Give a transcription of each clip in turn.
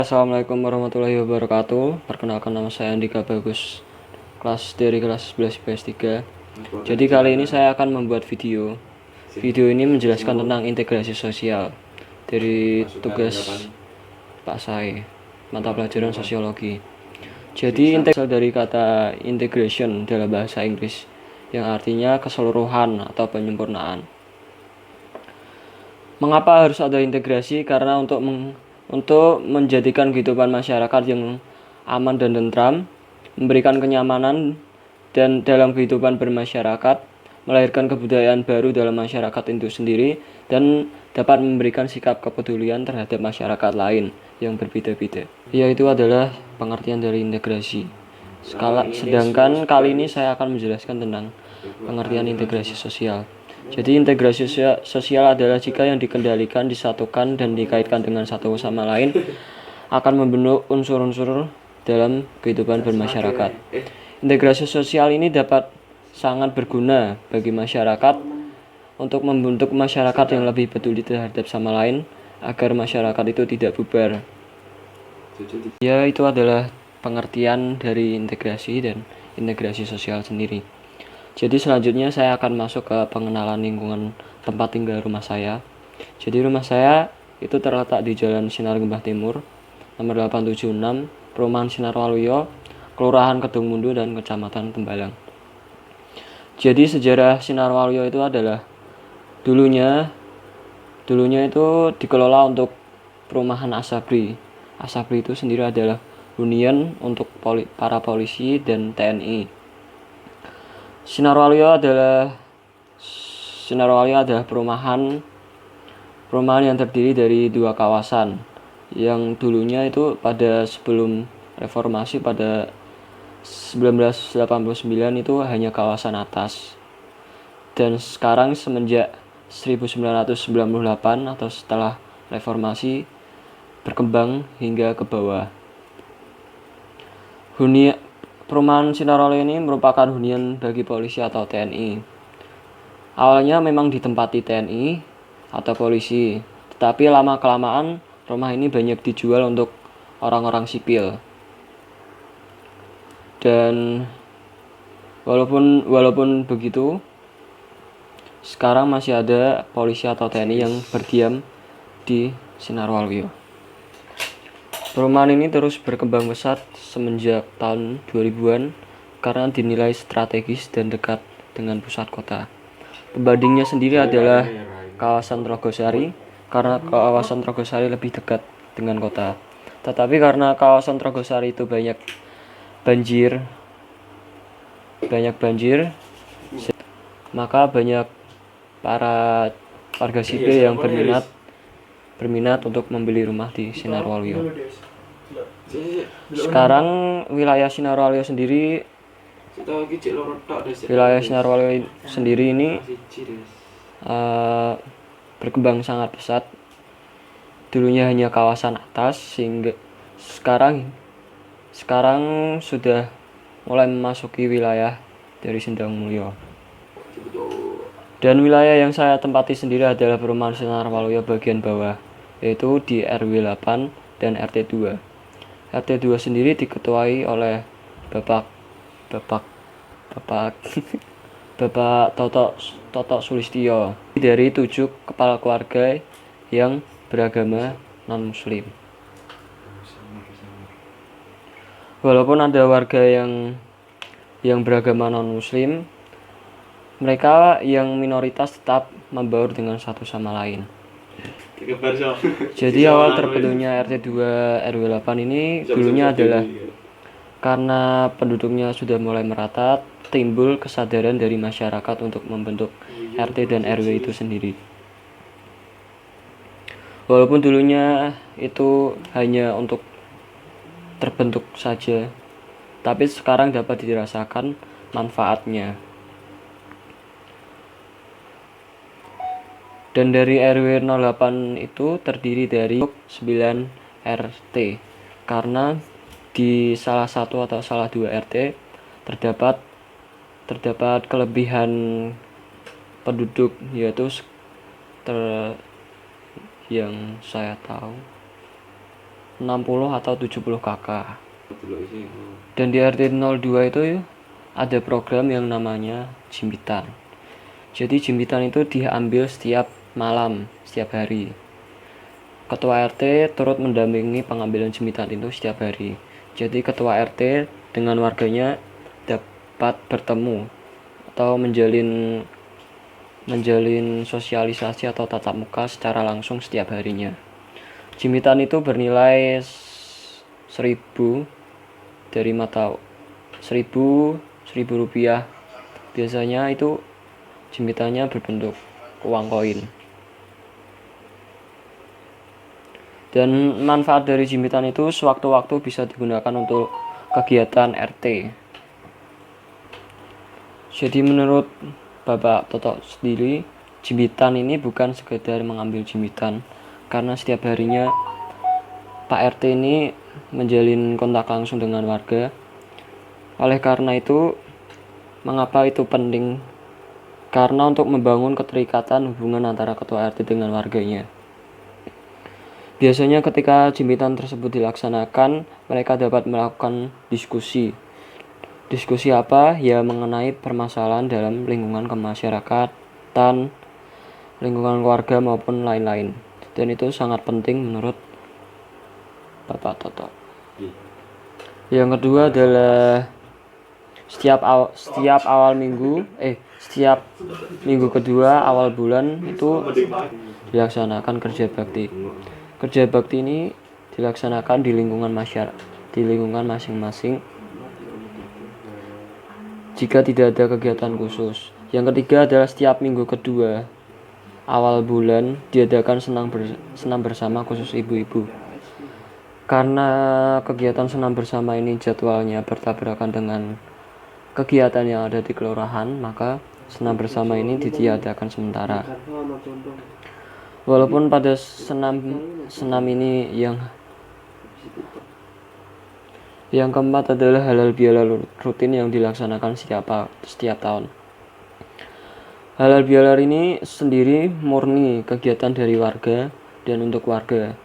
Assalamualaikum warahmatullahi wabarakatuh. Perkenalkan, nama saya Andika Bagus, dari kelas 11 IPS 3. Jadi kali ini saya akan membuat video. Video ini menjelaskan tentang integrasi sosial dari tugas Pak Sai, mata pelajaran sosiologi. Jadi integrasi dari kata integration dalam bahasa Inggris yang artinya keseluruhan atau penyempurnaan. Mengapa harus ada integrasi? Karena untuk menjadikan kehidupan masyarakat yang aman dan tentram, memberikan kenyamanan dan dalam kehidupan bermasyarakat, melahirkan kebudayaan baru dalam masyarakat itu sendiri, dan dapat memberikan sikap kepedulian terhadap masyarakat lain yang berbeda-beda. Yaitu adalah pengertian dari integrasi. Sedangkan kali ini saya akan menjelaskan tentang pengertian integrasi sosial. Jadi integrasi sosial adalah jika yang dikendalikan, disatukan, dan dikaitkan dengan satu sama lain akan membentuk unsur-unsur dalam kehidupan bermasyarakat. Integrasi sosial ini dapat sangat berguna bagi masyarakat untuk membentuk masyarakat yang lebih peduli terhadap sama lain agar masyarakat itu tidak bubar. Ya, itu adalah pengertian dari integrasi dan integrasi sosial sendiri. Jadi selanjutnya saya akan masuk ke pengenalan lingkungan tempat tinggal rumah saya. Jadi rumah saya itu terletak di Jalan Sinar Gembah Timur, nomor 876, Perumahan Sinar Waluyo, Kelurahan Kedung Mundu, dan Kecamatan Tembalang. Jadi sejarah Sinar Waluyo itu adalah dulunya itu dikelola untuk perumahan Asabri. Asabri itu sendiri adalah hunian untuk para polisi dan TNI. Sinar Waluyo adalah perumahan yang terdiri dari dua kawasan, yang dulunya itu pada sebelum reformasi pada 1989 itu hanya kawasan atas, dan sekarang semenjak 1998 atau setelah reformasi berkembang hingga ke bawah. Perumahan Sinar Waluyo ini merupakan hunian bagi polisi atau TNI. Awalnya memang ditempati TNI atau polisi, tetapi lama-kelamaan rumah ini banyak dijual untuk orang-orang sipil. Dan walaupun begitu, sekarang masih ada polisi atau TNI yang berdiam di Sinar Waluyo. Perumahan ini terus berkembang pesat semenjak tahun 2000-an karena dinilai strategis dan dekat dengan pusat kota. Pembandingnya sendiri adalah kawasan Trogosari, karena kawasan Trogosari lebih dekat dengan kota. Tetapi karena kawasan Trogosari itu banyak banjir, maka banyak para warga sipil yang berminat untuk membeli rumah di Sinar Waluyo. Sekarang wilayah Sinar Waluyo sendiri ini berkembang sangat pesat. Dulunya hanya kawasan atas, sehingga sekarang sudah mulai memasuki wilayah dari Sendang Mulyo. Dan wilayah yang saya tempati sendiri adalah perumahan Sinar Waluyo bagian bawah, yaitu di RW 8 dan RT 2. RT 2 sendiri diketuai oleh Bapak Toto Sulistyo dari 7 kepala keluarga yang beragama non-muslim. Walaupun ada warga yang beragama non-muslim, mereka yang minoritas tetap membaur dengan satu sama lain. Jadi awal terbentuknya RT 2 RW 8 ini dulunya adalah karena penduduknya sudah mulai merata, timbul kesadaran dari masyarakat untuk membentuk RT dan RW itu sendiri. Walaupun dulunya itu hanya untuk terbentuk saja, tapi sekarang dapat dirasakan manfaatnya. Dan dari RW 08 itu terdiri dari 9 RT, karena di salah satu atau salah dua RT terdapat kelebihan penduduk, yaitu yang saya tahu 60 atau 70 kakak. Dan di RT 02 itu ada program yang namanya jimpitan. Jadi jimpitan itu diambil setiap malam, setiap hari. Ketua RT turut mendampingi pengambilan jimpitan itu setiap hari. Jadi ketua RT dengan warganya dapat bertemu atau menjalin sosialisasi atau tatap muka secara langsung setiap harinya. Jimpitan itu bernilai 1.000 dari mata 1.000 rupiah. Biasanya itu jimpitannya berbentuk uang koin. Dan manfaat dari jimpitan itu sewaktu-waktu bisa digunakan untuk kegiatan RT. Jadi menurut Bapak Toto sendiri, jimpitan ini bukan sekedar mengambil jimpitan, karena setiap harinya Pak RT ini menjalin kontak langsung dengan warga. Oleh karena itu, mengapa itu penting? Karena untuk membangun keterikatan hubungan antara ketua RT dengan warganya. Biasanya ketika jimpitan tersebut dilaksanakan, mereka dapat melakukan diskusi. Diskusi apa? Ya mengenai permasalahan dalam lingkungan kemasyarakatan, lingkungan keluarga maupun lain-lain. Dan itu sangat penting menurut Bapak Toto. Yang kedua adalah setiap minggu kedua awal bulan itu dilaksanakan kerja bakti. Kerja bakti ini dilaksanakan di lingkungan masing-masing jika tidak ada kegiatan khusus. Yang ketiga adalah setiap minggu kedua awal bulan diadakan senam bersama khusus ibu-ibu. Karena kegiatan senam bersama ini jadwalnya bertabrakan dengan kegiatan yang ada di kelurahan, maka senam bersama ini ditiadakan sementara. Walaupun pada senam ini yang keempat adalah halal bihalal rutin yang dilaksanakan setiap tahun. Halal bihalal ini sendiri murni kegiatan dari warga dan untuk warga.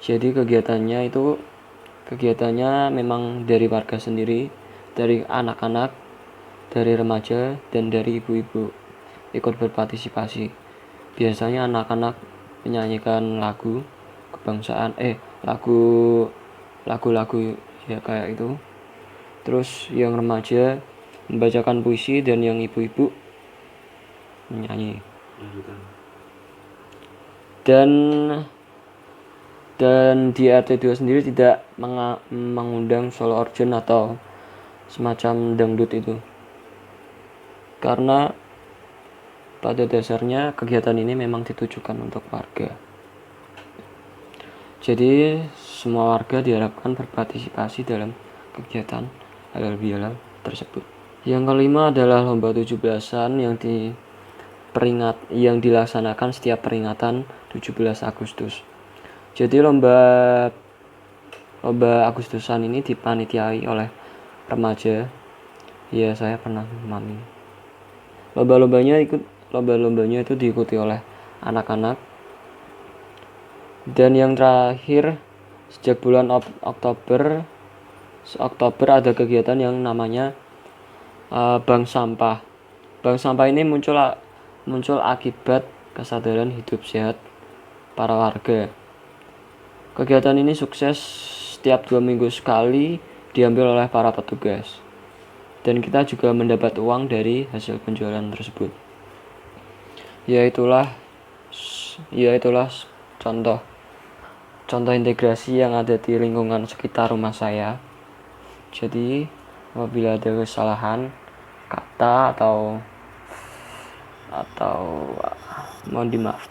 Jadi kegiatannya memang dari warga sendiri, dari anak-anak, dari remaja, dan dari ibu-ibu ikut berpartisipasi. Biasanya anak-anak menyanyikan lagu kebangsaan, lagu-lagu ya kayak itu. Terus yang remaja membacakan puisi dan yang ibu-ibu menyanyi. Dan di RT 2 sendiri tidak mengundang solo organ atau semacam dangdut itu. Karena pada dasarnya kegiatan ini memang ditujukan untuk warga. Jadi semua warga diharapkan berpartisipasi dalam kegiatan halal bihalal tersebut. Yang kelima adalah lomba 17-an yang dilaksanakan setiap peringatan 17 Agustus. Jadi lomba Agustusan ini dipanitiai oleh remaja. Ya, saya pernah memahami. Lomba-lombanya itu diikuti oleh anak-anak. Dan yang terakhir, sejak bulan Oktober ada kegiatan yang namanya Bank Sampah. Bank Sampah ini muncul akibat kesadaran hidup sehat para warga. Kegiatan ini sukses setiap 2 minggu sekali diambil oleh para petugas. Dan kita juga mendapat uang dari hasil penjualan tersebut. Ya itulah contoh integrasi yang ada di lingkungan sekitar rumah saya. Jadi apabila ada kesalahan kata atau mohon dimaafkan.